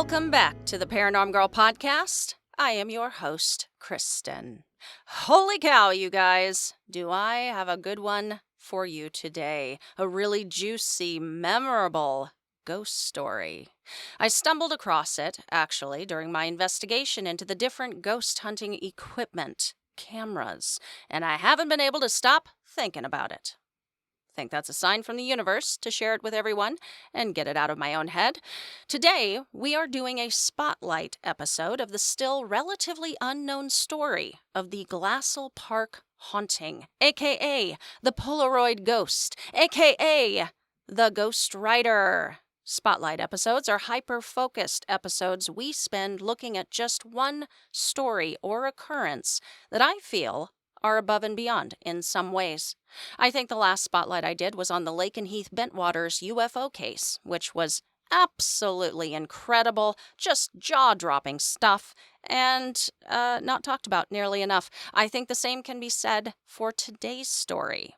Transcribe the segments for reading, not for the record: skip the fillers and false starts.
Welcome back to the Paranorm Girl podcast. I am your host, Kristen. Holy cow, you guys. Do I have a good one for you today? A really juicy, memorable ghost story. I stumbled across it, actually, during my investigation into the different ghost hunting equipment, cameras, and I haven't been able to stop thinking about it. Think that's a sign from the universe to share it with everyone and get it out of my own head. Today, we are doing a spotlight episode of the still relatively unknown story of the Glassell Park haunting, aka the Polaroid ghost, aka the Ghost Rider. Spotlight episodes are hyper-focused episodes we spend looking at just one story or occurrence that I feel are above and beyond in some ways. I think the last spotlight I did was on the Lake and Heath Bentwaters UFO case, which was absolutely incredible, just jaw-dropping stuff, and not talked about nearly enough. I think the same can be said for today's story.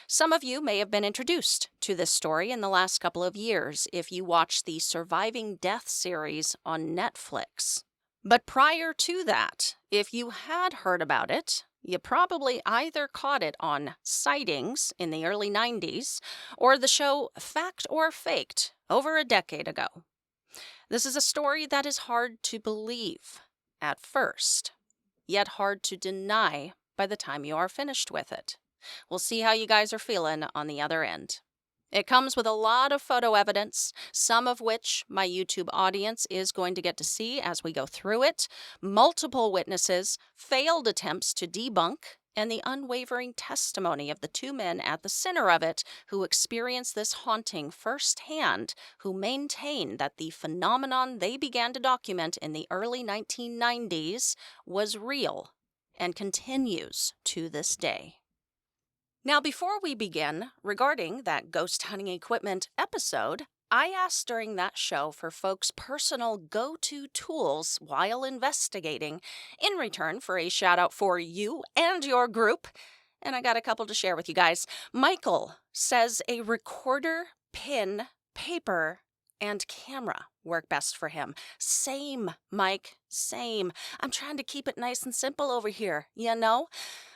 Some of you may have been introduced to this story in the last couple of years if you watched the Surviving Death series on Netflix. But prior to that, if you had heard about it, you probably either caught it on Sightings in the early 90s or the show Fact or Faked over a decade ago. This is a story that is hard to believe at first, yet hard to deny by the time you are finished with it. We'll see how you guys are feeling on the other end. It comes with a lot of photo evidence, some of which my YouTube audience is going to get to see as we go through it, multiple witnesses, failed attempts to debunk, and the unwavering testimony of the two men at the center of it who experienced this haunting firsthand, who maintain that the phenomenon they began to document in the early 1990s was real and continues to this day. Now, before we begin, regarding that ghost hunting equipment episode, I asked during that show for folks' personal go-to tools while investigating, in return for a shout-out for you and your group, and I got a couple to share with you guys. Michael says a recorder, pen, paper, and camera work best for him. Same, Mike, same. I'm trying to keep it nice and simple over here, you know?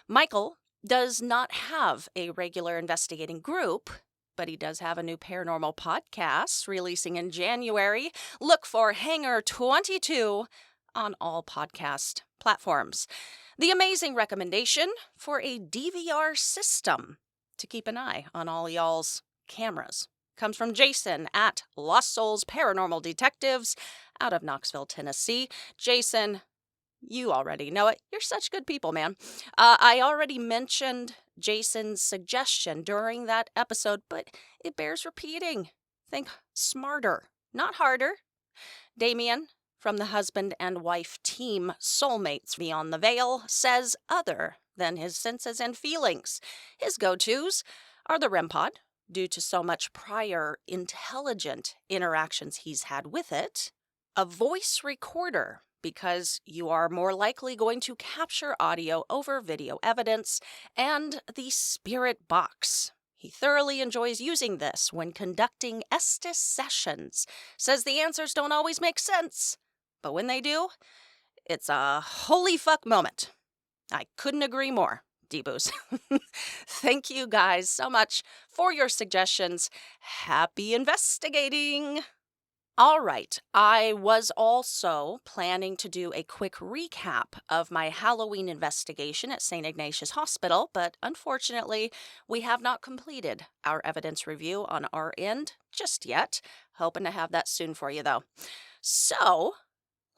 Michael does not have a regular investigating group, but he does have a new paranormal podcast releasing in January. Look for Hangar 22 on all podcast platforms. The amazing recommendation for a DVR system to keep an eye on all y'all's cameras comes from Jason at Lost Souls Paranormal Detectives out of Knoxville, Tennessee. Jason, you already know it. You're such good people, man. I already mentioned Jason's suggestion during that episode, but it bears repeating. Think smarter, not harder. Damien, from the husband and wife team Soulmates Beyond the Veil, says other than his senses and feelings. His go-tos are the REM pod, due to so much prior intelligent interactions he's had with it, a voice recorder, because you are more likely going to capture audio over video evidence, and the spirit box. He thoroughly enjoys using this when conducting Estes sessions. Says the answers don't always make sense, but when they do, it's a holy fuck moment. I couldn't agree more, D-Boos. Thank you guys so much for your suggestions. Happy investigating! All right, I was also planning to do a quick recap of my Halloween investigation at St. Ignatius Hospital, but unfortunately, we have not completed our evidence review on our end just yet. Hoping to have that soon for you, though. So,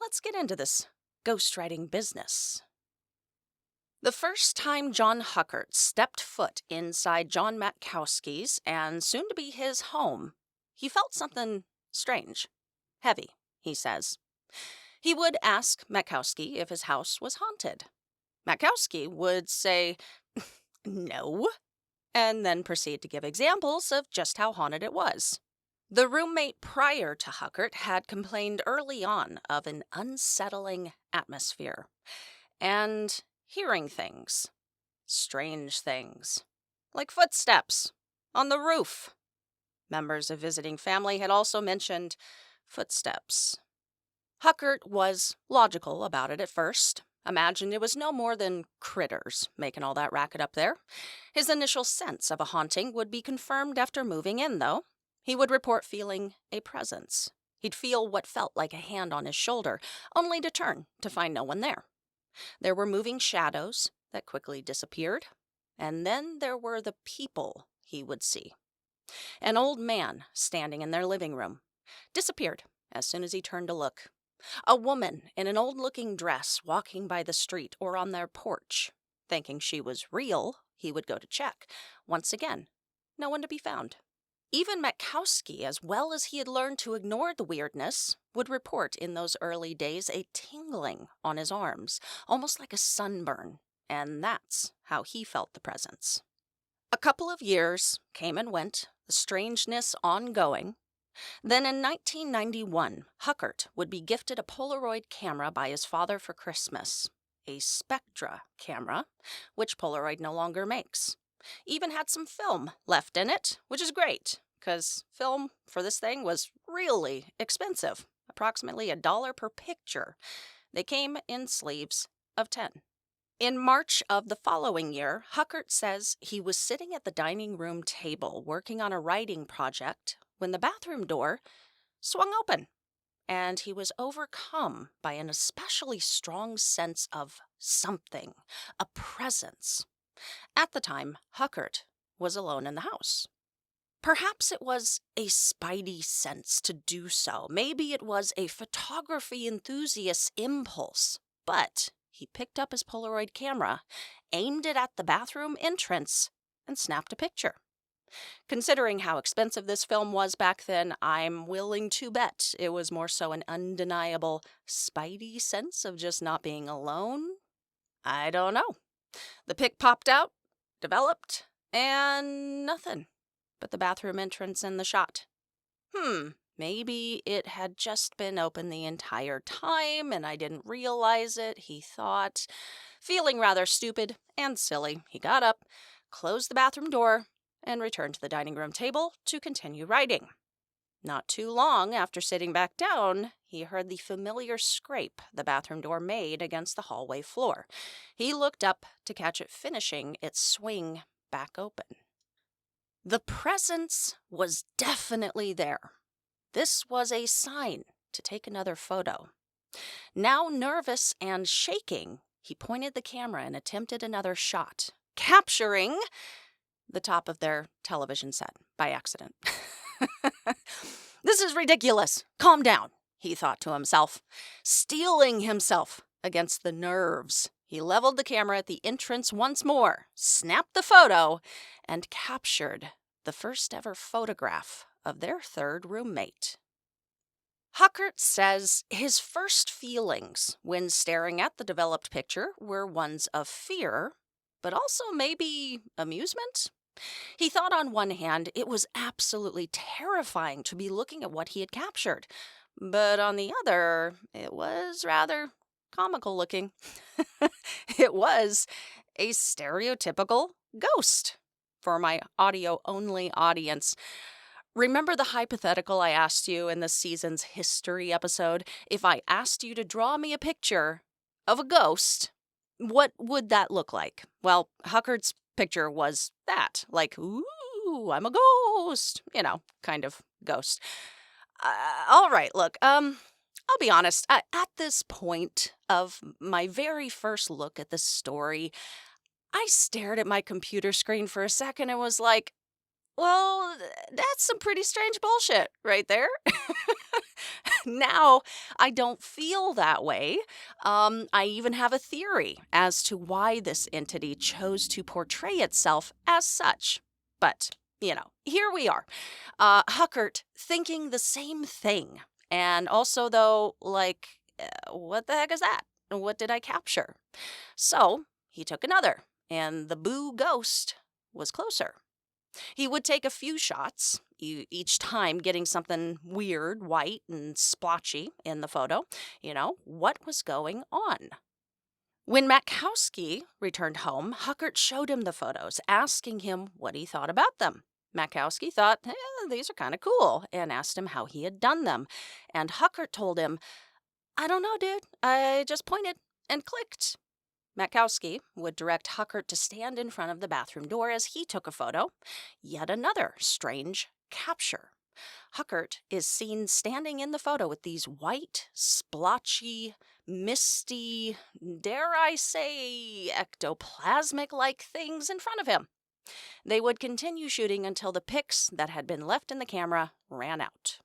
let's get into this ghostwriting business. The first time John Huckert stepped foot inside John Matkowski's and soon to be his home, he felt something strange. Heavy, he says. He would ask Matkowski if his house was haunted. Matkowski would say, no, and then proceed to give examples of just how haunted it was. The roommate prior to Huckert had complained early on of an unsettling atmosphere and hearing things, strange things, like footsteps on the roof. Members of visiting family had also mentioned footsteps Huckert was logical about it at first. Imagined it was no more than critters making all that racket up there. His initial sense of a haunting would be confirmed after moving in, though. He would report feeling a presence. He'd feel what felt like a hand on his shoulder, only to turn to find no one there. There were moving shadows that quickly disappeared, and then there were the people he would see. An old man standing in their living room disappeared as soon as he turned to look. A woman in an old-looking dress walking by the street or on their porch. Thinking she was real, he would go to check. Once again, no one to be found. Even Matkowski, as well as he had learned to ignore the weirdness, would report in those early days a tingling on his arms, almost like a sunburn, and that's how he felt the presence. A couple of years came and went, the strangeness ongoing. Then in 1991, Huckert would be gifted a Polaroid camera by his father for Christmas. A Spectra camera, which Polaroid no longer makes. Even had some film left in it, which is great, because film for this thing was really expensive, approximately $1 per picture. They came in sleeves of 10. In March of the following year, Huckert says he was sitting at the dining room table working on a writing project when the bathroom door swung open, and he was overcome by an especially strong sense of something, a presence. At the time, Huckert was alone in the house. Perhaps it was a spidey sense to do so. Maybe it was a photography enthusiast's impulse. But he picked up his Polaroid camera, aimed it at the bathroom entrance, and snapped a picture. Considering how expensive this film was back then, I'm willing to bet it was more so an undeniable spidey sense of just not being alone. I don't know. The pic popped out, developed, and nothing but the bathroom entrance and the shot. Maybe it had just been open the entire time and I didn't realize it, he thought. Feeling rather stupid and silly, he got up, closed the bathroom door, and returned to the dining room table to continue writing. Not too long after sitting back down, he heard the familiar scrape the bathroom door made against the hallway floor. He looked up to catch it finishing its swing back open. The presence was definitely there. This was a sign to take another photo. Now nervous and shaking, he pointed the camera and attempted another shot, capturing the top of their television set by accident. This is ridiculous. Calm down, he thought to himself. Steeling himself against the nerves, he leveled the camera at the entrance once more, snapped the photo, and captured the first ever photograph of their third roommate. Huckert says his first feelings when staring at the developed picture were ones of fear, but also maybe amusement. He thought on one hand it was absolutely terrifying to be looking at what he had captured, but on the other, it was rather comical looking. It was a stereotypical ghost. For my audio-only audience, remember the hypothetical I asked you in this season's history episode? If I asked you to draw me a picture of a ghost, what would that look like? Well, Huckert's picture was that, like, ooh, I'm a ghost, kind of ghost. All right, look, I'll be honest, at this point of my very first look at this story, I stared at my computer screen for a second and was like, well, that's some pretty strange bullshit right there. Now, I don't feel that way. I even have a theory as to why this entity chose to portray itself as such. But, here we are. Huckert thinking the same thing. And also, though, what the heck is that? What did I capture? So, he took another, and the boo ghost was closer. He would take a few shots, each time getting something weird, white, and splotchy in the photo. What was going on? When Matkowski returned home, Huckert showed him the photos, asking him what he thought about them. Matkowski thought, these are kind of cool, and asked him how he had done them. And Huckert told him, I don't know, dude. I just pointed and clicked. Matkowski would direct Huckert to stand in front of the bathroom door as he took a photo. Yet another strange capture. Huckert is seen standing in the photo with these white, splotchy, misty, dare I say, ectoplasmic like things in front of him. They would continue shooting until the pics that had been left in the camera ran out.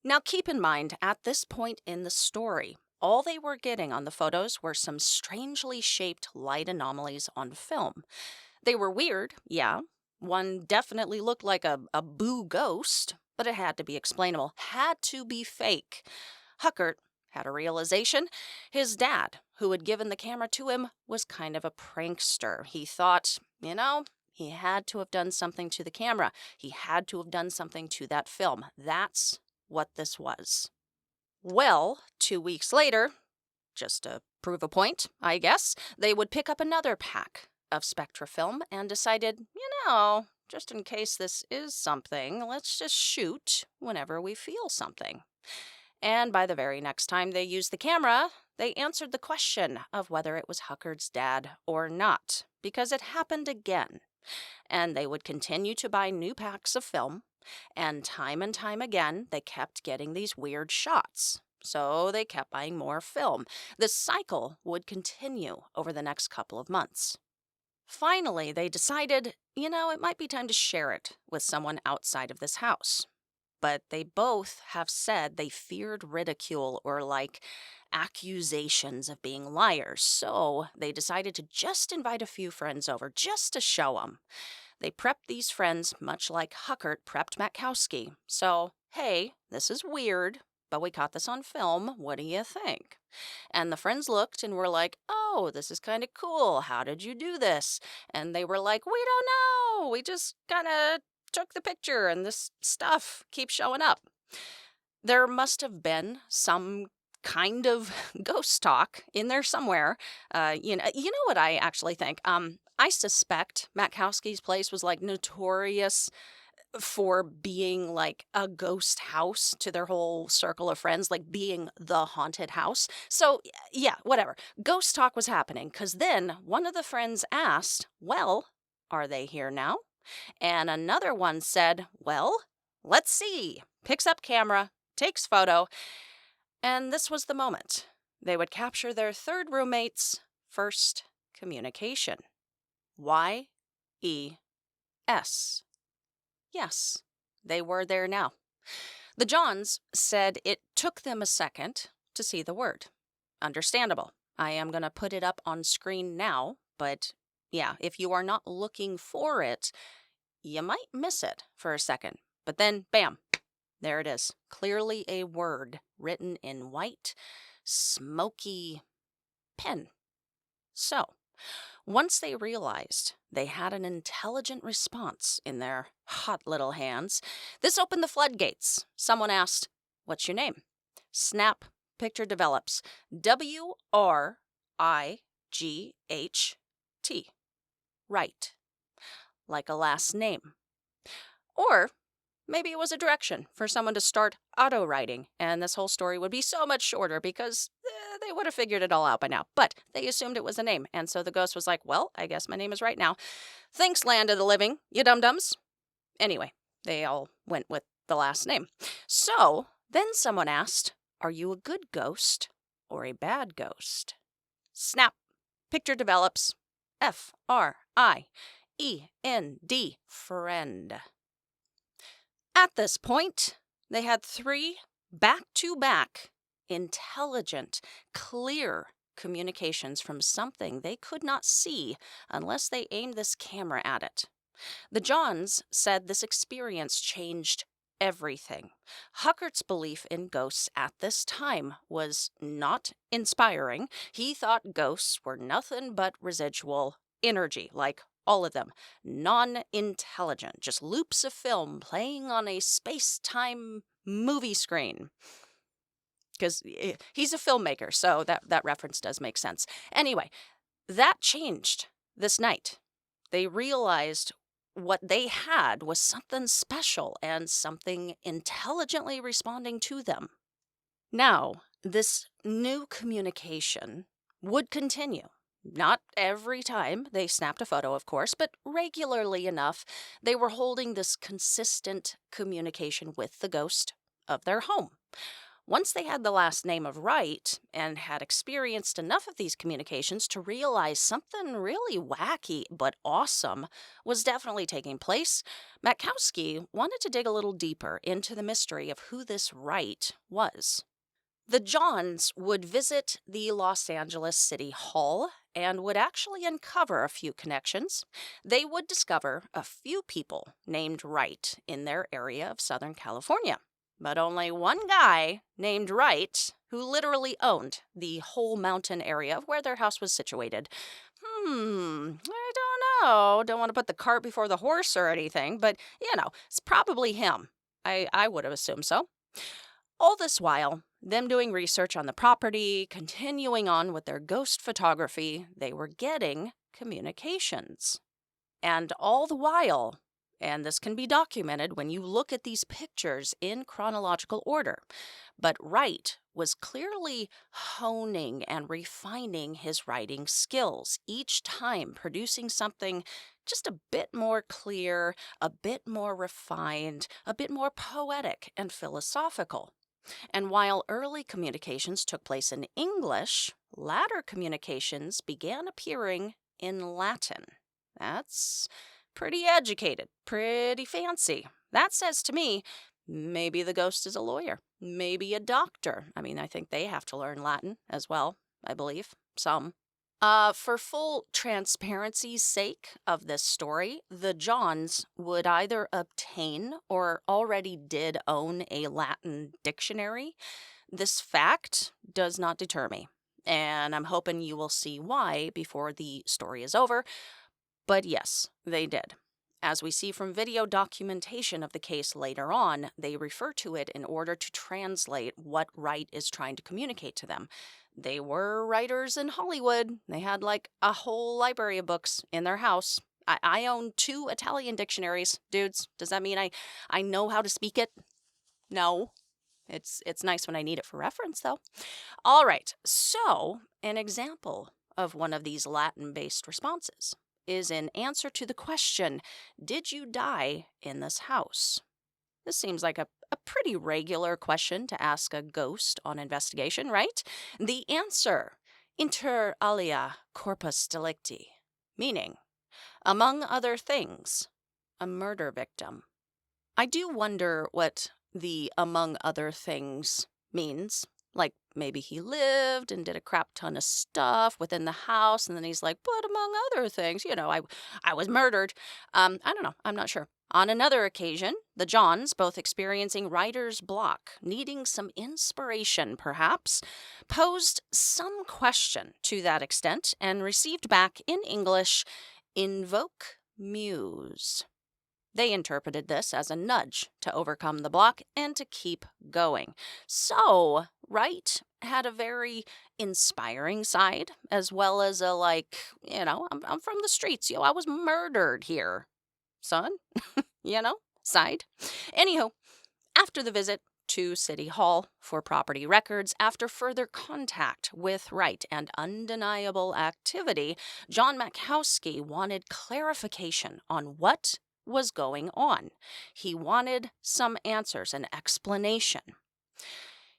Now keep in mind, at this point in the story, all they were getting on the photos were some strangely shaped light anomalies on film. They were weird, yeah. One definitely looked like a boo ghost, but it had to be explainable, had to be fake. Huckert had a realization. His dad, who had given the camera to him, was kind of a prankster. He thought, he had to have done something to the camera. He had to have done something to that film. That's what this was. Well, 2 weeks later, just to prove a point, I guess, they would pick up another pack of Spectra film and decided, just in case this is something, let's just shoot whenever we feel something. And by the very next time they used the camera, they answered the question of whether it was Huckert's dad or not, because it happened again. And they would continue to buy new packs of film, and time again, they kept getting these weird shots. So they kept buying more film. This cycle would continue over the next couple of months. Finally, they decided, it might be time to share it with someone outside of this house. But they both have said they feared ridicule or accusations of being liars. So they decided to just invite a few friends over just to show them. They prepped these friends much like Huckert prepped Matkowski. So, hey, this is weird, but we caught this on film. What do you think? And the friends looked and were like, oh, this is kind of cool. How did you do this? And they were like, we don't know. We just kind of took the picture and this stuff keeps showing up. There must have been some kind of ghost talk in there somewhere. You know what I actually think? I suspect Matkowski's place was notorious for being a ghost house to their whole circle of friends, being the haunted house. So yeah, whatever. Ghost talk was happening because then one of the friends asked, well, are they here now? And another one said, well, let's see. Picks up camera, takes photo. And this was the moment. They would capture their third roommate's first communication. Y-E-S. Yes, they were there now. The Johns said it took them a second to see the word. Understandable. I am going to put it up on screen now, but yeah, if you are not looking for it, you might miss it for a second. But then, bam, there it is. Clearly a word written in white, smoky pen. So, once they realized they had an intelligent response in their hot little hands, this opened the floodgates. Someone asked, what's your name? Snap, picture develops. W-R-I-G-H-T. Right. Like a last name. Or maybe it was a direction for someone to start auto-writing, and this whole story would be so much shorter because they would have figured it all out by now. But they assumed it was a name, and so the ghost was like, well, I guess my name is right now. Thanks, land of the living, you dum-dums. Anyway, they all went with the last name. So then someone asked, are you a good ghost or a bad ghost? Snap. Picture develops. F-R-I-E-N-D. Friend. At this point, they had 3 back-to-back, intelligent, clear communications from something they could not see unless they aimed this camera at it. The Johns said this experience changed everything. Huckert's belief in ghosts at this time was not inspiring. He thought ghosts were nothing but residual energy, like all of them, non-intelligent, just loops of film playing on a space-time movie screen. Because he's a filmmaker, so that reference does make sense. Anyway, that changed this night. They realized what they had was something special and something intelligently responding to them. Now, This new communication would continue. Not every time they snapped a photo, of course, but regularly enough, they were holding this consistent communication with the ghost of their home. Once they had the last name of Wright and had experienced enough of these communications to realize something really wacky but awesome was definitely taking place, Matkowski wanted to dig a little deeper into the mystery of who this Wright was. The Johns would visit the Los Angeles City Hall and would actually uncover a few connections. They would discover a few people named Wright in their area of Southern California, but only one guy named Wright who literally owned the whole mountain area of where their house was situated. I don't know. Don't want to put the cart before the horse or anything, but, it's probably him. I would have assumed so. All this while, them doing research on the property, continuing on with their ghost photography, they were getting communications. And all the while, and this can be documented when you look at these pictures in chronological order, but Wright was clearly honing and refining his writing skills, each time producing something just a bit more clear, a bit more refined, a bit more poetic and philosophical. And while early communications took place in English, latter communications began appearing in Latin. That's pretty educated, pretty fancy. That says to me, maybe the ghost is a lawyer, maybe a doctor. I think they have to learn Latin as well, I believe, some. For full transparency's sake of this story, the Johns would either obtain or already did own a Latin dictionary. This fact does not deter me, and I'm hoping you will see why before the story is over. But yes, they did. As we see from video documentation of the case later on, they refer to it in order to translate what Wright is trying to communicate to them. They were writers in Hollywood. They had like a whole library of books in their house. I own 2 Italian dictionaries, dudes. Does that mean I know how to speak it? No. It's nice when I need it for reference, though. All right, so an example of one of these Latin-based responses is in answer to the question, did you die in this house? This seems like a pretty regular question to ask a ghost on investigation, right? The answer, inter alia corpus delicti, meaning, among other things, a murder victim. I do wonder what the among other things means. Like, maybe he lived and did a crap ton of stuff within the house, and then he's like, but among other things, I was murdered. I don't know. I'm not sure. On another occasion, the Johns, both experiencing writer's block, needing some inspiration perhaps, posed some question to that extent and received back in English, invoke muse. They interpreted this as a nudge to overcome the block and to keep going. So, Wright had a very inspiring side, as well as a I'm from the streets, I was murdered here, son, side. Anywho, after the visit to City Hall for property records, after further contact with Wright and undeniable activity, John Matkowski wanted clarification on what was going on. He wanted some answers, an explanation.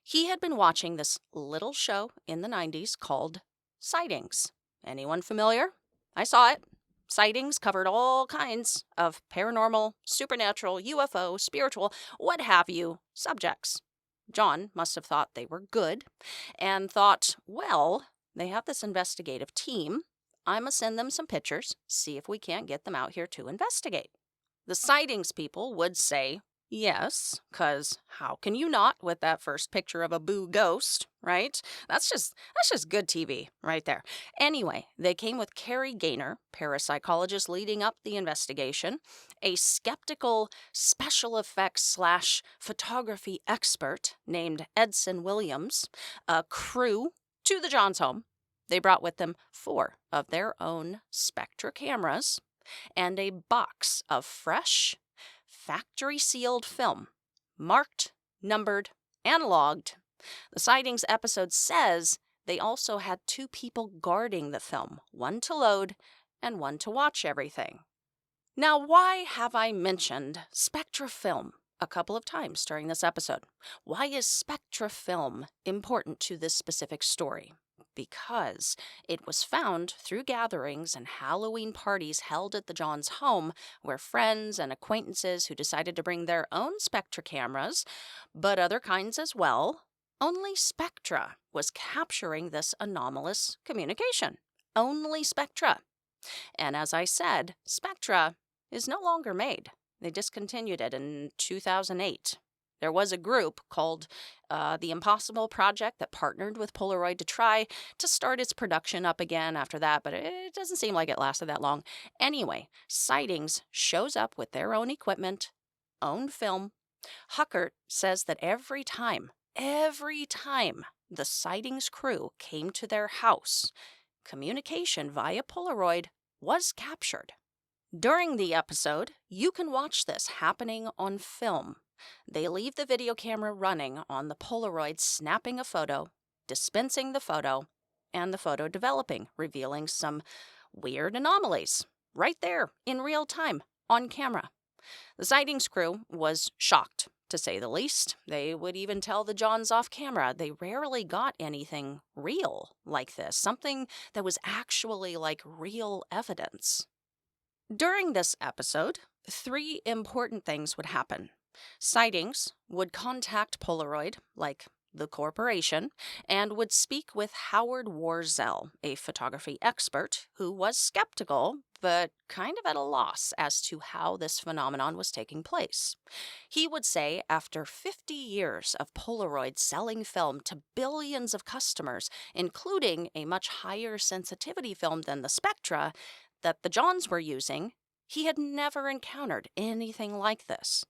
He had been watching this little show in the 90s called Sightings. Anyone familiar? I saw it. Sightings covered all kinds of paranormal, supernatural, UFO, spiritual, what have you, subjects. John must have thought they were good and thought, well, they have this investigative team. I'm going to send them some pictures, see if we can't get them out here to investigate. The Sightings people would say yes, because how can you not with that first picture of a boo ghost, right? That's just good TV right there. Anyway, they came with Carrie Gaynor, parapsychologist leading up the investigation, a skeptical special effects / photography expert named Edson Williams, a crew to the Johns home. They brought with them 4 of their own Spectra cameras and a box of fresh, factory-sealed film, marked, numbered, and logged, The sightings episode says they also had two people guarding the film, one to load and one to watch everything. Now, why have I mentioned spectra film a couple of times during this episode? Why is spectra film important to this specific story? Because it was found through gatherings and Halloween parties held at the Johns' home, where friends and acquaintances who decided to bring their own spectra cameras, but other kinds as well, only spectra was capturing this anomalous communication. Only spectra. And as I said, spectra is no longer made. They discontinued it in 2008. There was a group called the Impossible Project that partnered with Polaroid to try to start its production up again after that, but it doesn't seem like it lasted that long. Anyway, Sightings shows up with their own equipment, own film. Huckert says that every time the Sightings crew came to their house, communication via Polaroid was captured. During the episode, you can watch this happening on film. They leave the video camera running on the Polaroid, snapping a photo, dispensing the photo, and the photo developing, revealing some weird anomalies right there in real time on camera. The Sightings crew was shocked, to say the least. They would even tell the Johns off camera they rarely got anything real like this, something that was actually like real evidence. During this episode, 3 important things would happen. Sightings would contact Polaroid, like the corporation, and would speak with Howard Warzel, a photography expert who was skeptical, but kind of at a loss as to how this phenomenon was taking place. He would say after 50 years of Polaroid selling film to billions of customers, including a much higher sensitivity film than the Spectra that the Johns were using, he had never encountered anything like this.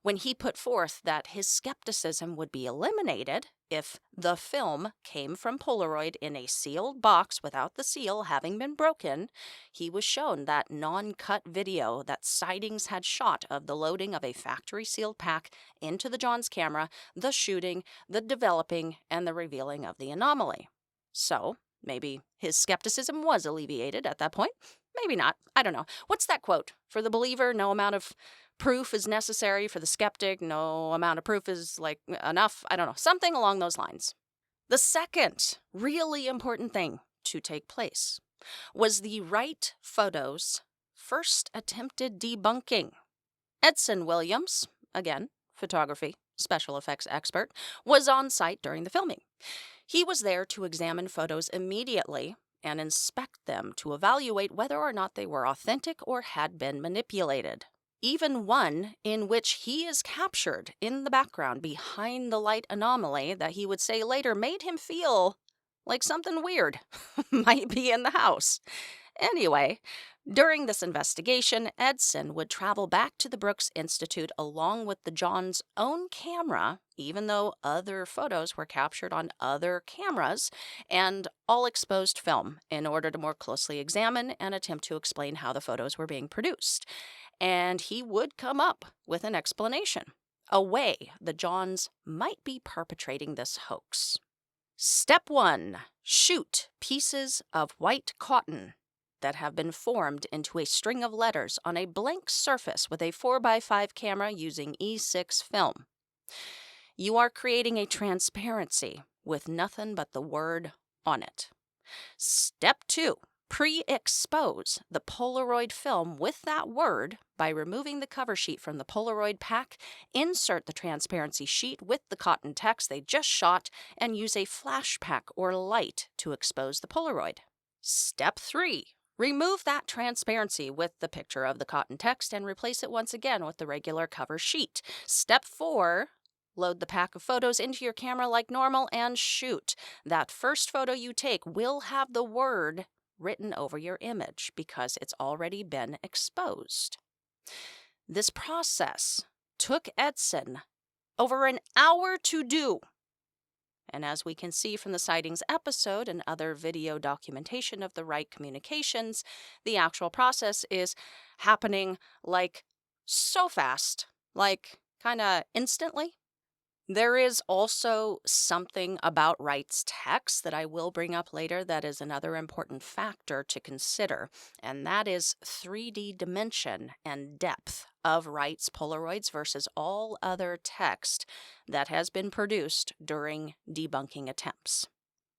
When he put forth that his skepticism would be eliminated if the film came from Polaroid in a sealed box without the seal having been broken, he was shown that non-cut video that Sightings had shot of the loading of a factory-sealed pack into the Johns camera, the shooting, the developing, and the revealing of the anomaly. So, maybe his skepticism was alleviated at that point. Maybe not. I don't know. What's that quote? For the believer, no amount of proof is necessary. For the skeptic, no amount of proof is enough. I don't know. Something along those lines. The second really important thing to take place was the right photos' first attempted debunking. Edson Williams, again, photography, special effects expert, was on site during the filming. He was there to examine photos immediately and inspect them to evaluate whether or not they were authentic or had been manipulated. Even one in which he is captured in the background behind the light anomaly that he would say later made him feel like something weird might be in the house. Anyway, during this investigation, Edson would travel back to the Brooks Institute along with the Johns' own camera, even though other photos were captured on other cameras, and all exposed film in order to more closely examine and attempt to explain how the photos were being produced. And he would come up with an explanation, a way the Johns might be perpetrating this hoax. Step 1. Shoot pieces of white cotton that have been formed into a string of letters on a blank surface with a 4x5 camera using E6 film. You are creating a transparency with nothing but the word on it. Step 2. Pre-expose the Polaroid film with that word by removing the cover sheet from the Polaroid pack, insert the transparency sheet with the cotton text they just shot, and use a flash pack or light to expose the Polaroid. Step 3. Remove that transparency with the picture of the cotton text and replace it once again with the regular cover sheet. Step 4. Load the pack of photos into your camera like normal and shoot. That first photo you take will have the word written over your image because it's already been exposed. This process took Edson over an hour to do. And as we can see from the Sightings episode and other video documentation of the right communications, the actual process is happening like so fast, like kind of instantly. There is also something about Wright's text that I will bring up later that is another important factor to consider, and that is 3D dimension and depth of Wright's Polaroids versus all other text that has been produced during debunking attempts.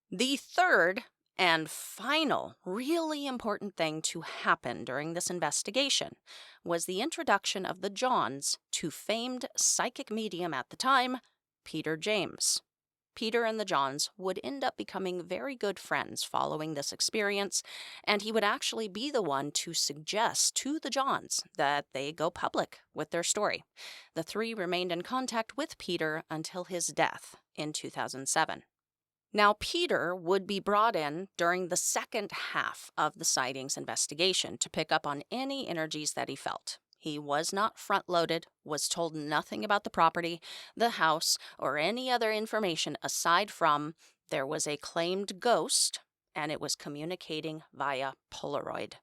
The third and final really important thing to happen during this investigation was the introduction of the Johns to famed psychic medium at the time, Peter James. Peter and the Johns would end up becoming very good friends following this experience, and he would actually be the one to suggest to the Johns that they go public with their story. The three remained in contact with Peter until his death in 2007. Now, Peter would be brought in during the second half of the sightings investigation to pick up on any energies that he felt. He was not front-loaded, was told nothing about the property, the house, or any other information aside from there was a claimed ghost and it was communicating via Polaroid.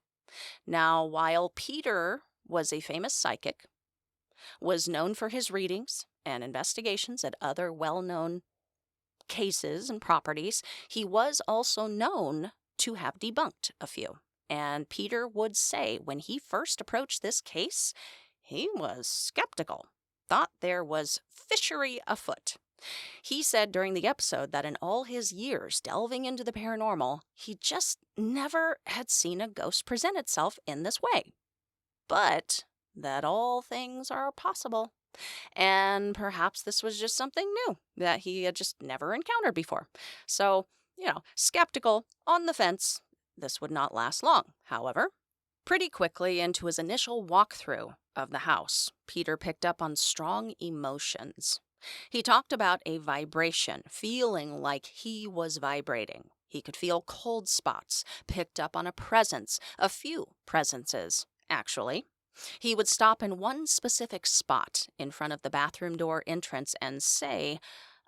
Now, while Peter was a famous psychic, was known for his readings and investigations at other well-known cases and properties, he was also known to have debunked a few. And Peter would say when he first approached this case, he was skeptical, thought there was fishery afoot. He said during the episode that in all his years delving into the paranormal, he just never had seen a ghost present itself in this way. But that all things are possible. And perhaps this was just something new that he had just never encountered before. So, skeptical, on the fence. This would not last long, however. Pretty quickly into his initial walkthrough of the house, Peter picked up on strong emotions. He talked about a vibration, feeling like he was vibrating. He could feel cold spots, picked up on a presence, a few presences, actually. He would stop in one specific spot in front of the bathroom door entrance and say,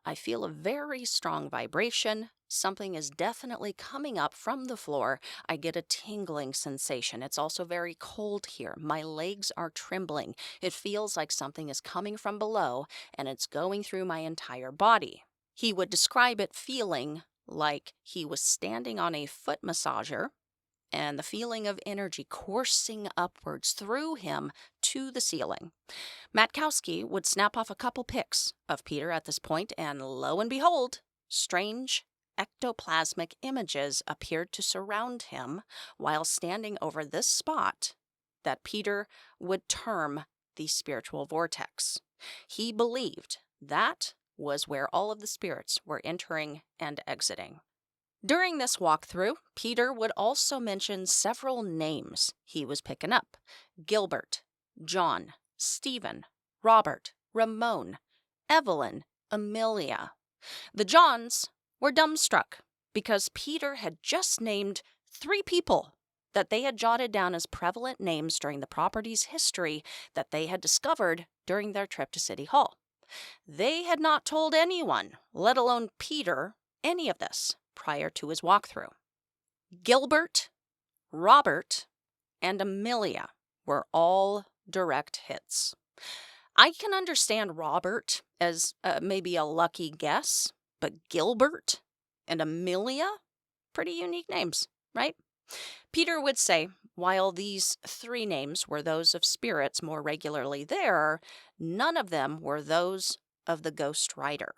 "I feel a very strong vibration. Something is definitely coming up from the floor. I get a tingling sensation. It's also very cold here. My legs are trembling. It feels like something is coming from below and it's going through my entire body." He would describe it feeling like he was standing on a foot massager, and the feeling of energy coursing upwards through him to the ceiling. Matkowski would snap off a couple pics of Peter at this point, and lo and behold, strange ectoplasmic images appeared to surround him while standing over this spot that Peter would term the spiritual vortex. He believed that was where all of the spirits were entering and exiting. During this walkthrough, Peter would also mention several names he was picking up: Gilbert, John, Stephen, Robert, Ramon, Evelyn, Amelia. The Johns were dumbstruck because Peter had just named 3 people that they had jotted down as prevalent names during the property's history that they had discovered during their trip to City Hall. They had not told anyone, let alone Peter, any of this prior to his walkthrough. Gilbert, Robert, and Amelia were all direct hits. I can understand Robert as maybe a lucky guess, but Gilbert and Amelia? Pretty unique names, right? Peter would say, while these 3 names were those of spirits more regularly there, none of them were those of the ghost rider.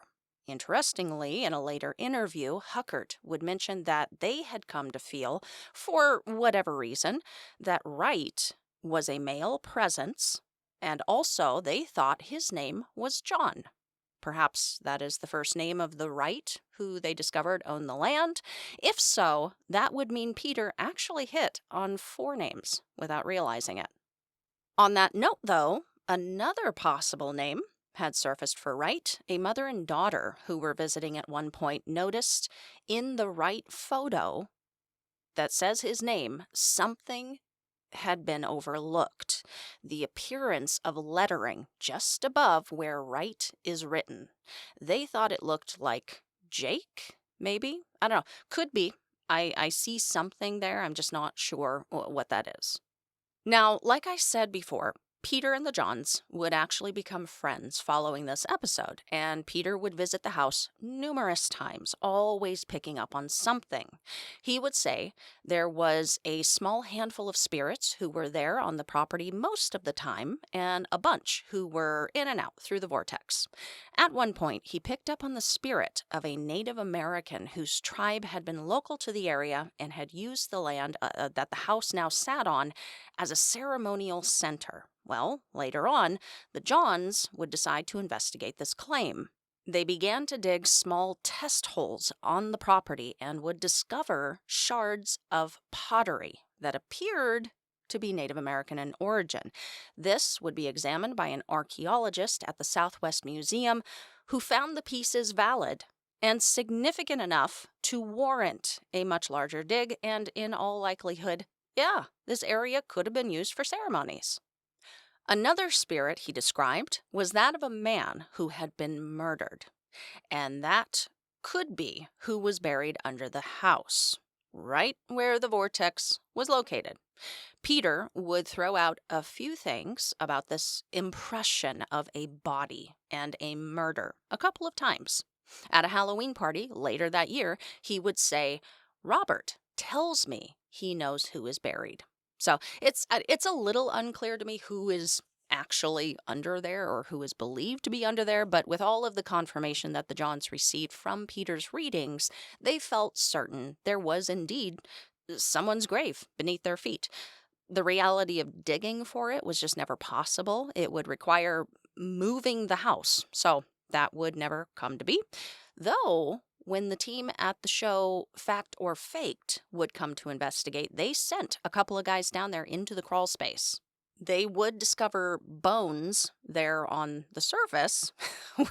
Interestingly, in a later interview, Huckert would mention that they had come to feel, for whatever reason, that Wright was a male presence, and also they thought his name was John. Perhaps that is the first name of the Wright who they discovered owned the land. If so, that would mean Peter actually hit on 4 names without realizing it. On that note, though, another possible name had surfaced for Wright. A mother and daughter who were visiting at one point noticed in the Wright photo that says his name, something had been overlooked: the appearance of lettering just above where Wright is written. They thought it looked like Jake, maybe? I don't know. Could be. I see something there. I'm just not sure what that is. Now, like I said before, Peter and the Johns would actually become friends following this episode, and Peter would visit the house numerous times, always picking up on something. He would say there was a small handful of spirits who were there on the property most of the time, and a bunch who were in and out through the vortex. At one point, he picked up on the spirit of a Native American whose tribe had been local to the area and had used the land that the house now sat on as a ceremonial center. Well, later on, the Johns would decide to investigate this claim. They began to dig small test holes on the property and would discover shards of pottery that appeared to be Native American in origin. This would be examined by an archaeologist at the Southwest Museum who found the pieces valid and significant enough to warrant a much larger dig, and in all likelihood, yeah, this area could have been used for ceremonies. Another spirit he described was that of a man who had been murdered, and that could be who was buried under the house, right where the vortex was located. Peter would throw out a few things about this impression of a body and a murder a couple of times. At a Halloween party later that year, he would say, "Robert tells me he knows who is buried." So it's a little unclear to me who is actually under there or who is believed to be under there, but with all of the confirmation that the Johns received from Peter's readings, they felt certain there was indeed someone's grave beneath their feet. The reality of digging for it was just never possible. It would require moving the house, so that would never come to be. Though, when the team at the show Fact or Faked would come to investigate, they sent a couple of guys down there into the crawl space. They would discover bones there on the surface,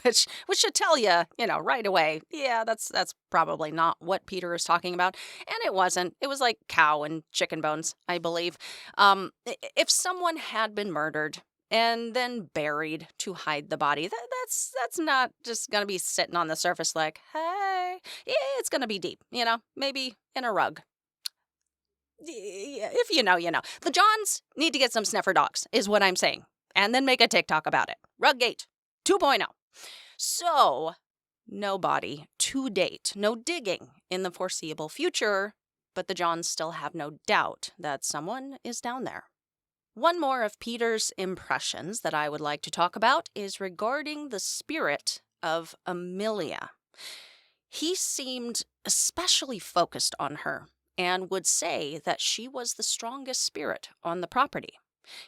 which should tell you, right away, yeah, that's probably not what Peter is talking about. And it wasn't. It was like cow and chicken bones, I believe. If someone had been murdered and then buried to hide the body, that's not just going to be sitting on the surface like, hey, it's going to be deep, maybe in a rug. If you know, you know. The Johns need to get some sniffer dogs, is what I'm saying, and then make a TikTok about it. Ruggate 2.0. So, no body to date, no digging in the foreseeable future, but the Johns still have no doubt that someone is down there. One more of Peter's impressions that I would like to talk about is regarding the spirit of Amelia. He seemed especially focused on her and would say that she was the strongest spirit on the property.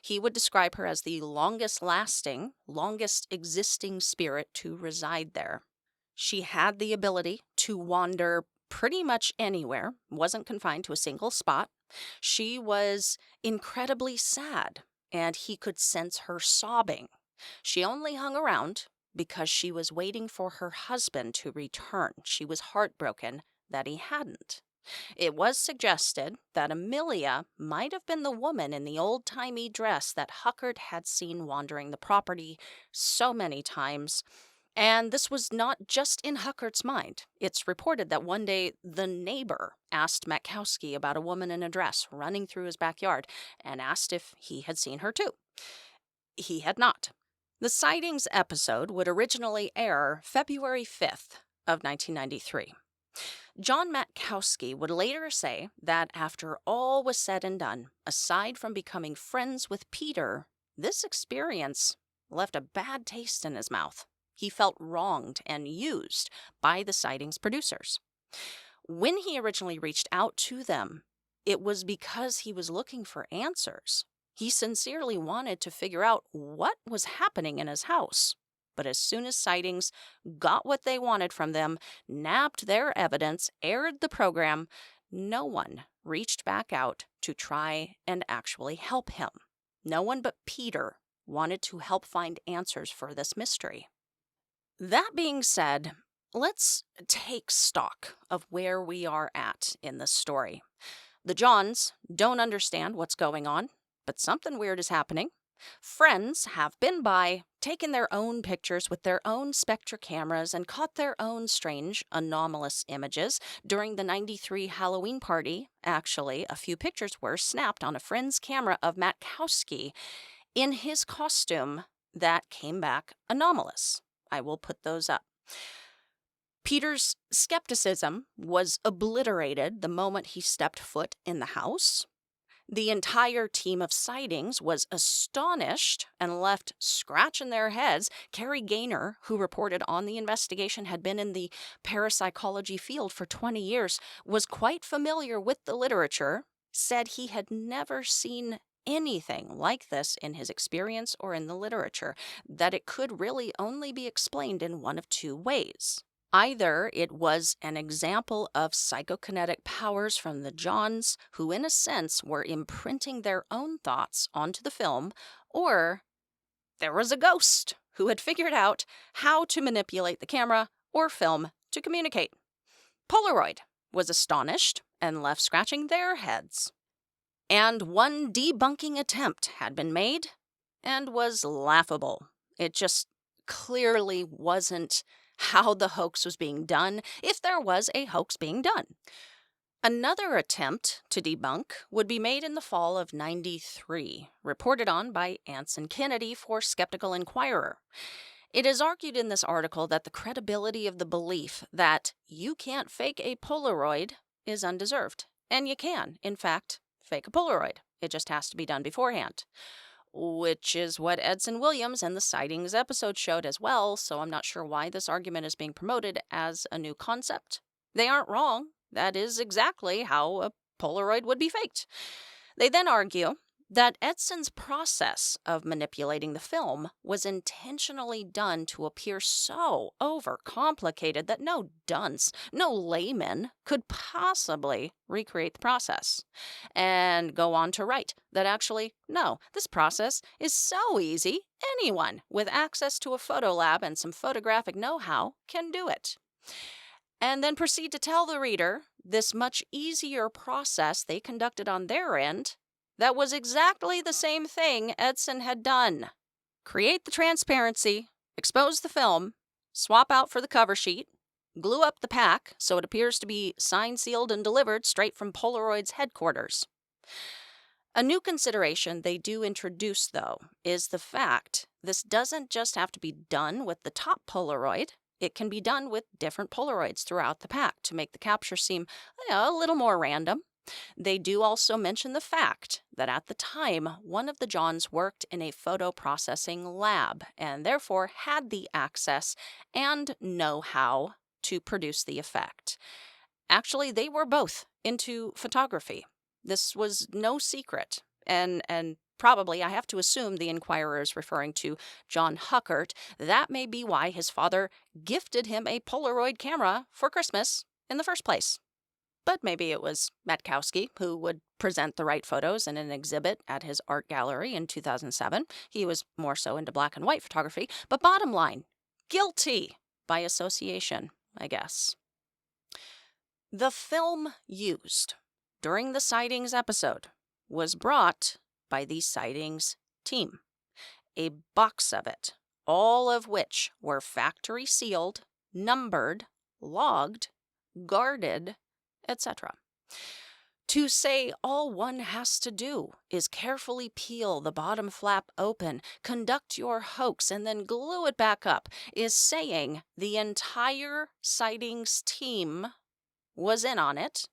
He would describe her as the longest lasting, longest existing spirit to reside there. She had the ability to wander pretty much anywhere, wasn't confined to a single spot. She was incredibly sad, and he could sense her sobbing. She only hung around because she was waiting for her husband to return. She was heartbroken that he hadn't. It was suggested that Amelia might have been the woman in the old-timey dress that Huckert had seen wandering the property so many times. And this was not just in Huckert's mind. It's reported that one day the neighbor asked Matkowski about a woman in a dress running through his backyard and asked if he had seen her too. He had not. The sightings episode would originally air February 5th of 1993. John Matkowski would later say that after all was said and done, aside from becoming friends with Peter, this experience left a bad taste in his mouth. He felt wronged and used by the sightings producers. When he originally reached out to them, it was because he was looking for answers. He sincerely wanted to figure out what was happening in his house. But as soon as sightings got what they wanted from them, nabbed their evidence, aired the program, no one reached back out to try and actually help him. No one but Peter wanted to help find answers for this mystery. That being said, let's take stock of where we are at in this story. The Johns don't understand what's going on, but something weird is happening. Friends have been by, taken their own pictures with their own Spectra cameras, and caught their own strange, anomalous images. During the 93 Halloween party, actually, a few pictures were snapped on a friend's camera of Matkowski, in his costume that came back anomalous. I will put those up. Peter's skepticism was obliterated the moment he stepped foot in the house. The entire team of sightings was astonished and left scratching their heads. Carrie Gaynor, who reported on the investigation, had been in the parapsychology field for 20 years, was quite familiar with the literature, said he had never seen anything like this in his experience or in the literature, that it could really only be explained in one of two ways. Either it was an example of psychokinetic powers from the Johns, who in a sense were imprinting their own thoughts onto the film, or there was a ghost who had figured out how to manipulate the camera or film to communicate. Polaroid was astonished and left scratching their heads. And one debunking attempt had been made and was laughable. It just clearly wasn't how the hoax was being done, if there was a hoax being done. Another attempt to debunk would be made in the fall of '93, reported on by Anson Kennedy for Skeptical Inquirer. It is argued in this article that the credibility of the belief that you can't fake a Polaroid is undeserved. And you can, in fact, fake a Polaroid. It just has to be done beforehand. Which is what Edson Williams and the Sightings episode showed as well, so I'm not sure why this argument is being promoted as a new concept. They aren't wrong. That is exactly how a Polaroid would be faked. They then argue that Edson's process of manipulating the film was intentionally done to appear so overcomplicated that no dunce, no layman could possibly recreate the process. And go on to write that actually, no, this process is so easy, anyone with access to a photo lab and some photographic know-how can do it. And then proceed to tell the reader this much easier process they conducted on their end that was exactly the same thing Edson had done. Create the transparency, expose the film, swap out for the cover sheet, glue up the pack so it appears to be signed, sealed, and delivered straight from Polaroid's headquarters. A new consideration they do introduce, though, is the fact this doesn't just have to be done with the top Polaroid. It can be done with different Polaroids throughout the pack to make the capture seem a little more random. They do also mention the fact that at the time, one of the Johns worked in a photo processing lab and therefore had the access and know-how to produce the effect. Actually, they were both into photography. This was no secret, and probably I have to assume the Inquirer is referring to John Huckert. That may be why his father gifted him a Polaroid camera for Christmas in the first place. But maybe it was Matkowski who would present the right photos in an exhibit at his art gallery in 2007. He was more so into black and white photography. But bottom line, guilty by association, I guess. The film used during the Sightings episode was brought by the Sightings team. A box of it, all of which were factory sealed, numbered, logged, guarded, etc. To say all one has to do is carefully peel the bottom flap open, conduct your hoax, and then glue it back up is saying the entire Sightings team was in on it,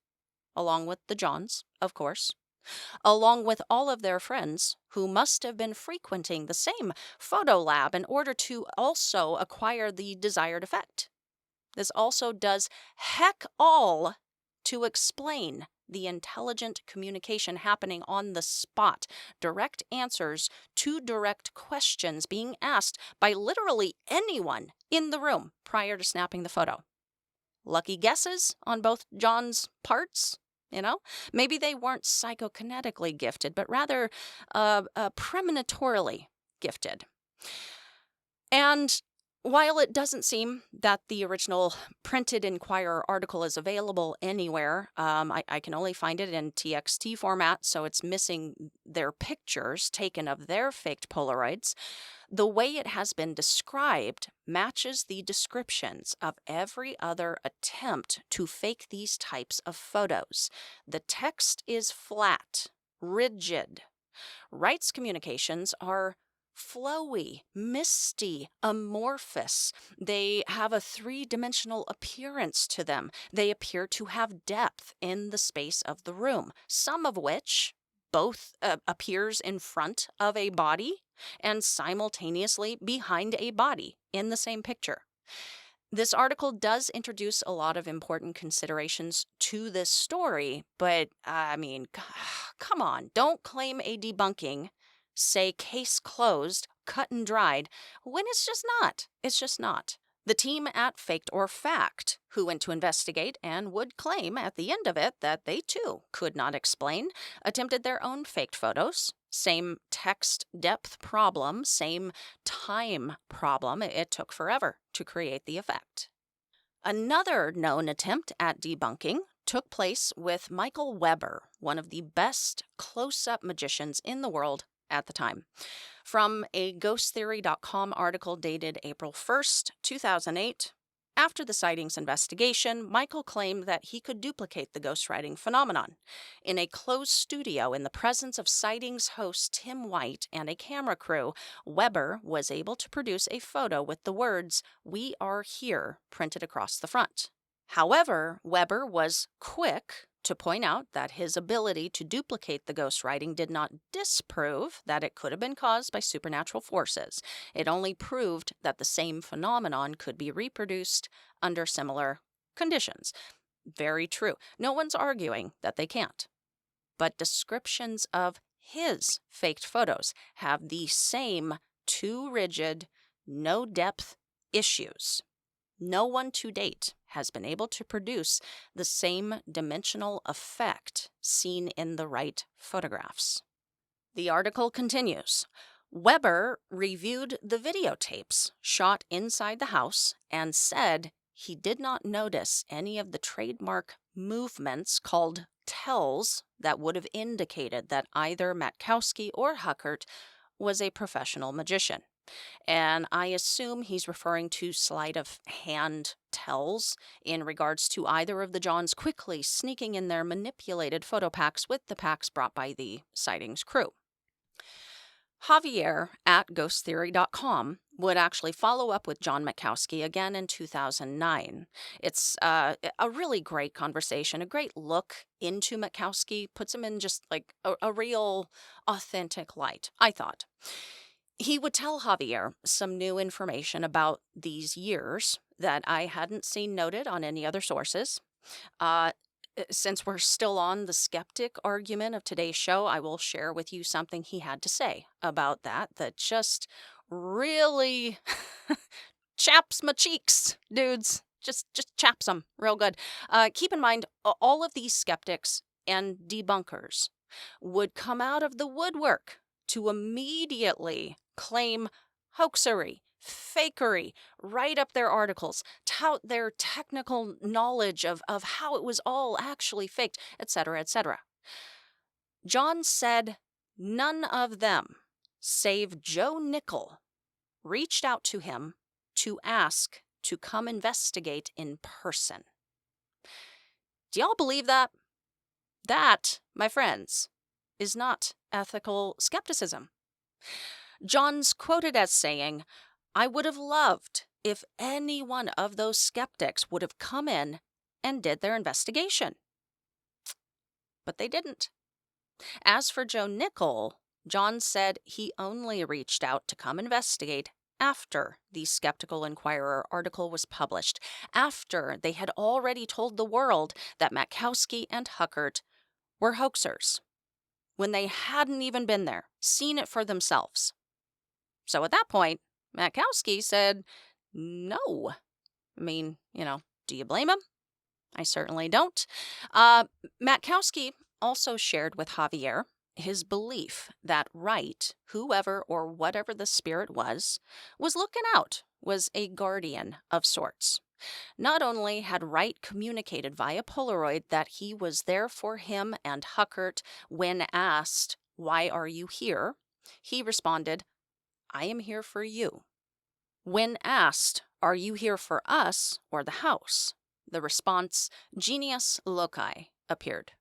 along with the Johns, of course, along with all of their friends who must have been frequenting the same photo lab in order to also acquire the desired effect. This also does heck all to explain the intelligent communication happening on the spot, direct answers to direct questions being asked by literally anyone in the room prior to snapping the photo. Lucky guesses on both John's parts, Maybe they weren't psychokinetically gifted, but rather premonitorily gifted. And while it doesn't seem that the original printed Inquirer article is available anywhere, I can only find it in TXT format, so it's missing their pictures taken of their faked Polaroids. The way it has been described matches the descriptions of every other attempt to fake these types of photos. The text is flat, rigid, Wright's communications are flowy, misty, amorphous. They have a three-dimensional appearance to them. They appear to have depth in the space of the room, some of which both appears in front of a body and simultaneously behind a body in the same picture. This article does introduce a lot of important considerations to this story, but I mean, come on, don't claim a debunking, say case closed, cut and dried, when it's just not. It's just not. The team at Faked or Fact, who went to investigate and would claim at the end of it that they too could not explain, attempted their own faked photos. Same text depth problem, same time problem. It took forever to create the effect. Another known attempt at debunking took place with Michael Weber, one of the best close-up magicians in the world at the time. From a ghosttheory.com article dated April 1st, 2008, after the sightings investigation, Michael claimed that he could duplicate the ghostwriting phenomenon. In a closed studio in the presence of sightings host Tim White and a camera crew, Weber was able to produce a photo with the words, "We are here," printed across the front. However, Weber was quick to point out that his ability to duplicate the ghostwriting did not disprove that it could have been caused by supernatural forces. It only proved that the same phenomenon could be reproduced under similar conditions. Very true. No one's arguing that they can't. But descriptions of his faked photos have the same too rigid, no depth issues. No one to date has been able to produce the same dimensional effect seen in the Wright photographs. The article continues. Weber reviewed the videotapes shot inside the house and said he did not notice any of the trademark movements called tells that would have indicated that either Matkowski or Huckert was a professional magician. And I assume he's referring to sleight of hand tells in regards to either of the Johns quickly sneaking in their manipulated photo packs with the packs brought by the sightings crew. Javier at ghosttheory.com would actually follow up with John Matkowski again in 2009. It's a really great conversation, a great look into Matkowski, puts him in just like a real authentic light, I thought. He would tell Javier some new information about these years that I hadn't seen noted on any other sources. Since we're still on the skeptic argument of today's show, I will share with you something he had to say about that just really chaps my cheeks, dudes. Just chaps them real good. Keep in mind, all of these skeptics and debunkers would come out of the woodwork to immediately claim hoaxery, fakery, write up their articles, tout their technical knowledge of how it was all actually faked, etc., etc. John said none of them, save Joe Nickel, reached out to him to ask to come investigate in person. Do y'all believe that? That, my friends, is not ethical skepticism. John's quoted as saying, "I would have loved if any one of those skeptics would have come in and did their investigation." But they didn't. As for Joe Nickel, John said he only reached out to come investigate after the Skeptical Inquirer article was published, after they had already told the world that Matkowski and Huckert were hoaxers, when they hadn't even been there, seen it for themselves. So at that point, Matkowski said, no. I mean, do you blame him? I certainly don't. Matkowski also shared with Javier his belief that Wright, whoever or whatever the spirit was looking out, was a guardian of sorts. Not only had Wright communicated via Polaroid that he was there for him and Huckert when asked, "Why are you here?" he responded, "I am here for you." When asked, "Are you here for us or the house?" the response, "Genius loci," appeared.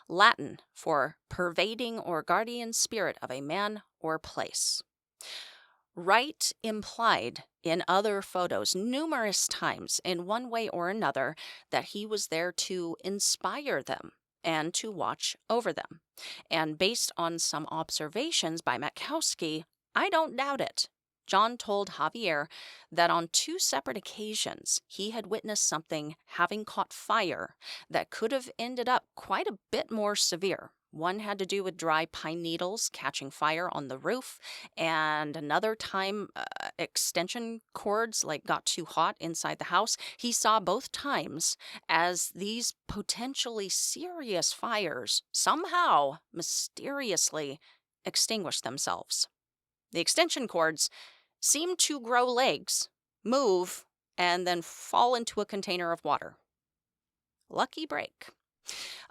Latin for pervading or guardian spirit of a man or place. Wright implied in other photos numerous times, in one way or another, that he was there to inspire them and to watch over them. And based on some observations by Matkowski, I don't doubt it. John told Javier that on 2 separate occasions he had witnessed something having caught fire that could have ended up quite a bit more severe. One had to do with dry pine needles catching fire on the roof, and another time extension cords got too hot inside the house. He saw both times as these potentially serious fires somehow mysteriously extinguished themselves. The extension cords seemed to grow legs, move, and then fall into a container of water. Lucky break.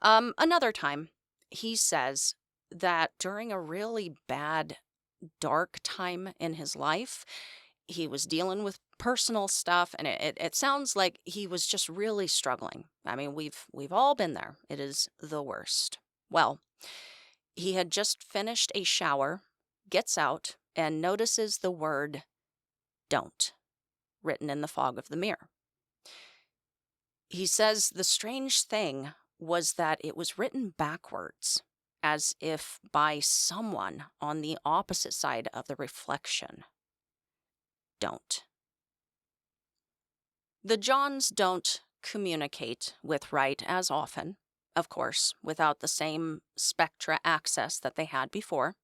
Another time, he says that during a really bad, dark time in his life, he was dealing with personal stuff, and it sounds like he was just really struggling. I mean, we've all been there. It is the worst. Well, he had just finished a shower, gets out, and notices the word "don't" written in the fog of the mirror. He says the strange thing was that it was written backwards, as if by someone on the opposite side of the reflection. Don't. The Johns don't communicate with Wright as often, of course, without the same spectra access that they had before.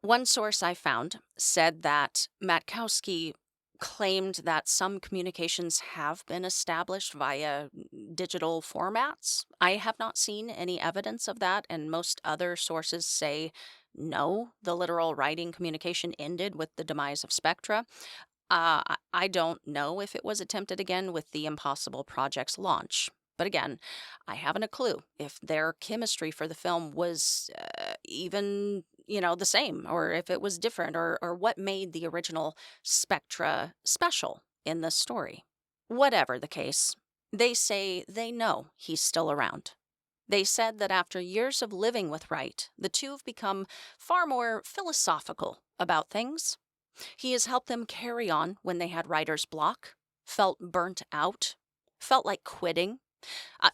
One source I found said that Matkowski claimed that some communications have been established via digital formats. I have not seen any evidence of that, and most other sources say no, the literal writing communication ended with the demise of Spectra. I don't know if it was attempted again with the Impossible Project's launch. But again, I haven't a clue if their chemistry for the film was even, the same, or if it was different, or what made the original Spectra special in the story. Whatever the case, they say they know he's still around. They said that after years of living with Wright, the two have become far more philosophical about things. He has helped them carry on when they had writer's block, felt burnt out, felt like quitting. I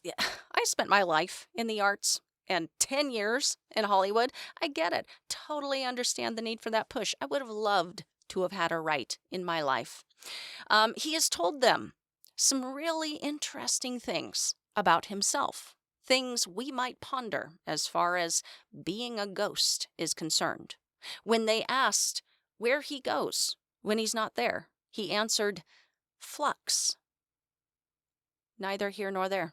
spent my life in the arts and 10 years in Hollywood. I get it. Totally understand the need for that push. I would have loved to have had a Wright in my life. He has told them some really interesting things about himself, things we might ponder as far as being a ghost is concerned. When they asked where he goes when he's not there, he answered, flux. Neither here nor there.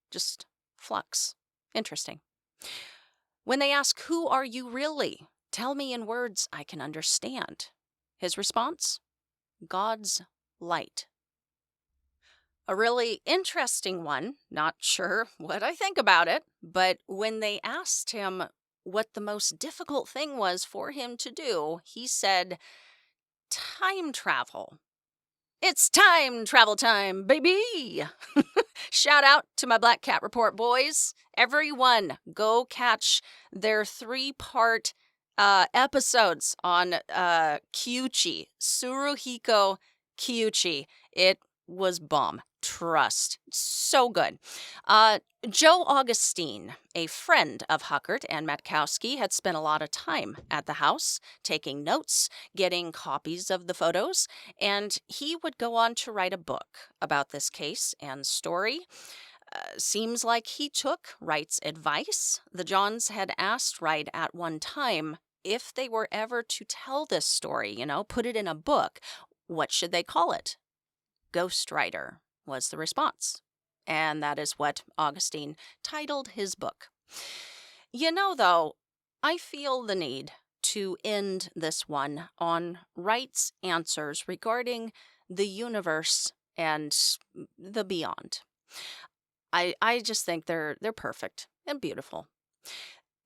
Just flux. Interesting. When they ask, who are you really? Tell me in words I can understand. His response? God's light. A really interesting one. Not sure what I think about it, but when they asked him what the most difficult thing was for him to do, he said, time travel. It's time travel time, baby! Shout out to my Black Cat Report boys. Everyone, go catch their 3-part episodes on Kyuchi, Tsuruhiko Kyuchi. It was bomb. Trust. So good. Joe Augustine, a friend of Huckert and Matkowski, had spent a lot of time at the house, taking notes, getting copies of the photos, and he would go on to write a book about this case and story. Seems like he took Wright's advice. The Johns had asked Wright at one time if they were ever to tell this story, put it in a book, what should they call it? Ghostwriter was the response. And that is what Augustine titled his book. Though, I feel the need to end this one on Wright's answers regarding the universe and the beyond. I just think they're perfect and beautiful.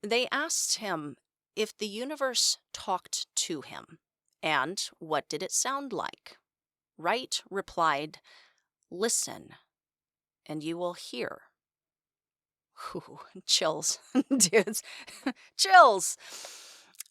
They asked him if the universe talked to him, and what did it sound like? Wright replied, listen, and you will hear. Whew, chills, dudes, chills.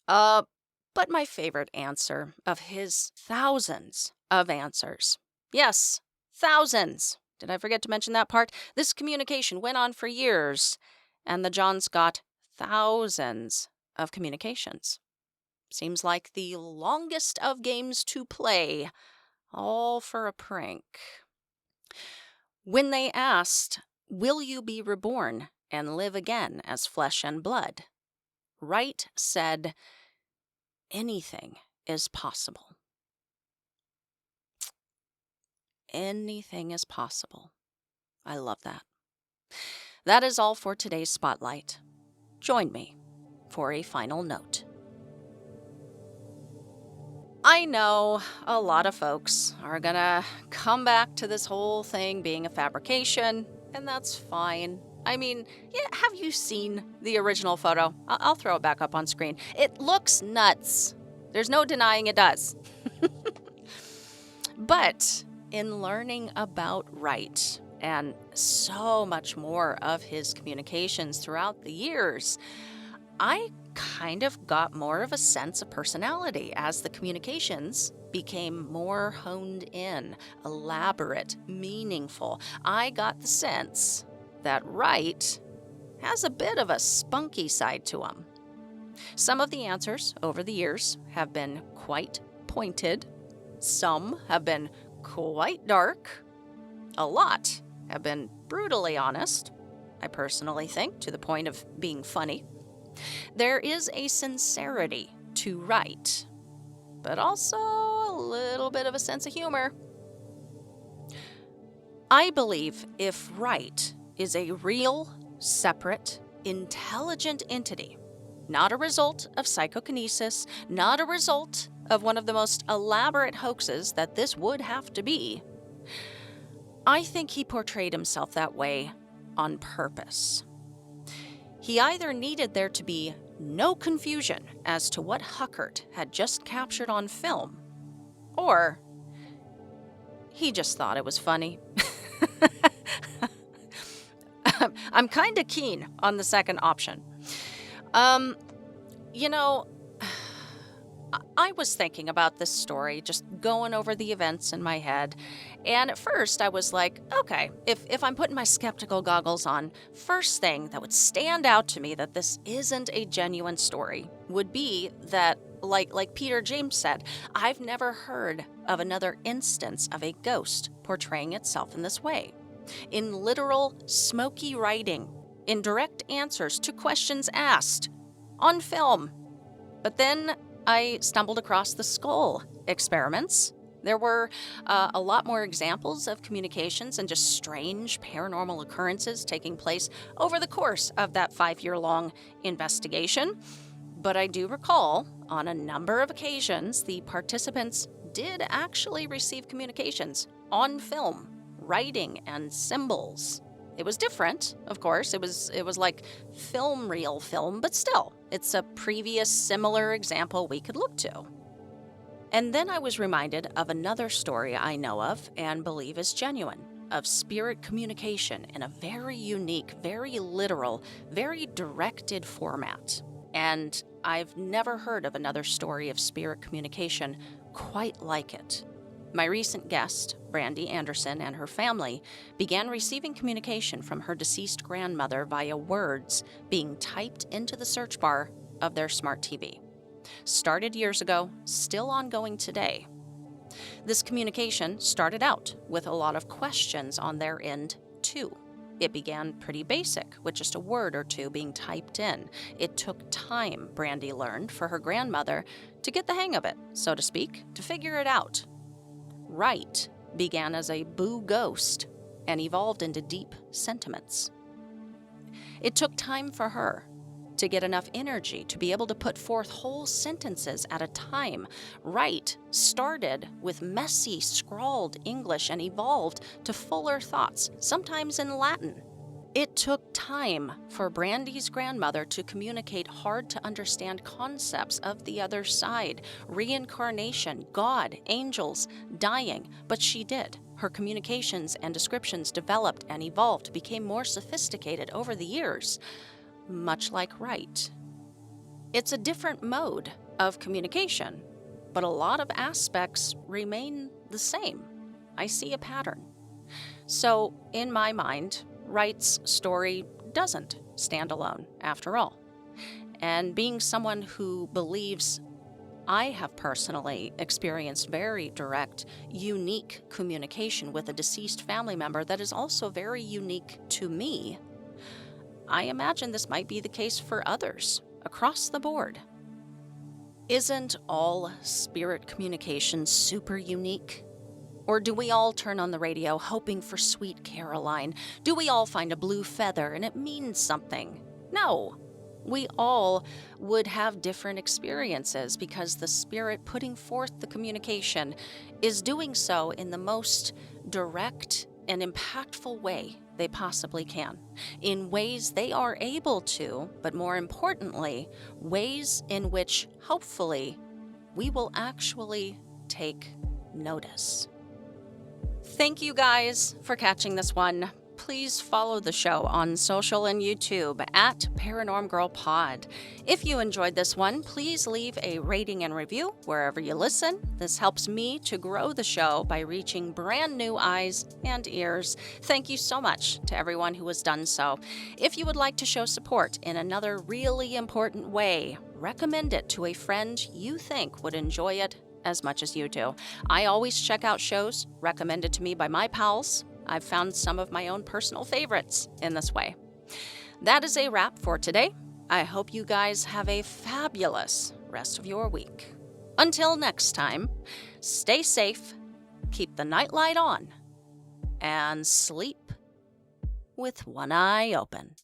But my favorite answer of his thousands of answers. Yes, thousands. Did I forget to mention that part? This communication went on for years, and the Johns got thousands of communications. Seems like the longest of games to play, all for a prank. When they asked, "Will you be reborn and live again as flesh and blood?" Wright said, "Anything is possible." Anything is possible. I love that. That is all for today's Spotlight. Join me for a final note. I know a lot of folks are gonna come back to this whole thing being a fabrication, and that's fine. I mean, yeah, have you seen the original photo? I'll throw it back up on screen. It looks nuts. There's no denying it does. But in learning about Wright and so much more of his communications throughout the years, I kind of got more of a sense of personality as the communications became more honed in, elaborate, meaningful. I got the sense that Wright has a bit of a spunky side to him. Some of the answers over the years have been quite pointed. Some have been quite dark. A lot have been brutally honest, I personally think, to the point of being funny. There is a sincerity to Wright, but also a little bit of a sense of humor. I believe if Wright is a real, separate, intelligent entity, not a result of psychokinesis, not a result of one of the most elaborate hoaxes that this would have to be, I think he portrayed himself that way on purpose. He either needed there to be no confusion as to what Huckert had just captured on film, or he just thought it was funny. I'm kind of keen on the second option. I was thinking about this story, just going over the events in my head, and at first I was like, okay, if I'm putting my skeptical goggles on, first thing that would stand out to me that this isn't a genuine story would be that, like Peter James said, I've never heard of another instance of a ghost portraying itself in this way. In literal, smoky writing, in direct answers to questions asked, on film. But then I stumbled across the skull experiments. There were a lot more examples of communications and just strange paranormal occurrences taking place over the course of that 5-year-long investigation. But I do recall, on a number of occasions, the participants did actually receive communications on film, writing, and symbols. It was different, of course. It was like real film, but still, it's a previous similar example we could look to. And then I was reminded of another story I know of and believe is genuine, of spirit communication in a very unique, very literal, very directed format. And I've never heard of another story of spirit communication quite like it. My recent guest, Brandy Anderson, and her family began receiving communication from her deceased grandmother via words being typed into the search bar of their smart TV. Started years ago, still ongoing today. This communication started out with a lot of questions on their end, too. It began pretty basic, with just a word or two being typed in. It took time, Brandy learned, for her grandmother to get the hang of it, so to speak, to figure it out. Wright began as a boo ghost and evolved into deep sentiments. It took time for her to get enough energy to be able to put forth whole sentences at a time. Wright started with messy, scrawled English and evolved to fuller thoughts, sometimes in Latin. It took time for Brandy's grandmother to communicate hard-to-understand concepts of the other side, reincarnation, God, angels, dying, but she did. Her communications and descriptions developed and evolved, became more sophisticated over the years, much like Wright. It's a different mode of communication, but a lot of aspects remain the same. I see a pattern. So, in my mind, Wright's story doesn't stand alone, after all. And being someone who believes I have personally experienced very direct, unique communication with a deceased family member that is also very unique to me, I imagine this might be the case for others across the board. Isn't all spirit communication super unique? Or do we all turn on the radio hoping for Sweet Caroline? Do we all find a blue feather and it means something? No. We all would have different experiences because the spirit putting forth the communication is doing so in the most direct and impactful way they possibly can, in ways they are able to, but more importantly, ways in which hopefully we will actually take notice. Thank you guys for catching this one. Please follow the show on social and YouTube at Paranorm Girl Pod. If you enjoyed this one, please leave a rating and review wherever you listen. This helps me to grow the show by reaching brand new eyes and ears. Thank you so much to everyone who has done so. If you would like to show support in another really important way, recommend it to a friend you think would enjoy it as much as you do. I always check out shows recommended to me by my pals. I've found some of my own personal favorites in this way. That is a wrap for today. I hope you guys have a fabulous rest of your week. Until next time, stay safe, keep the nightlight on, and sleep with one eye open.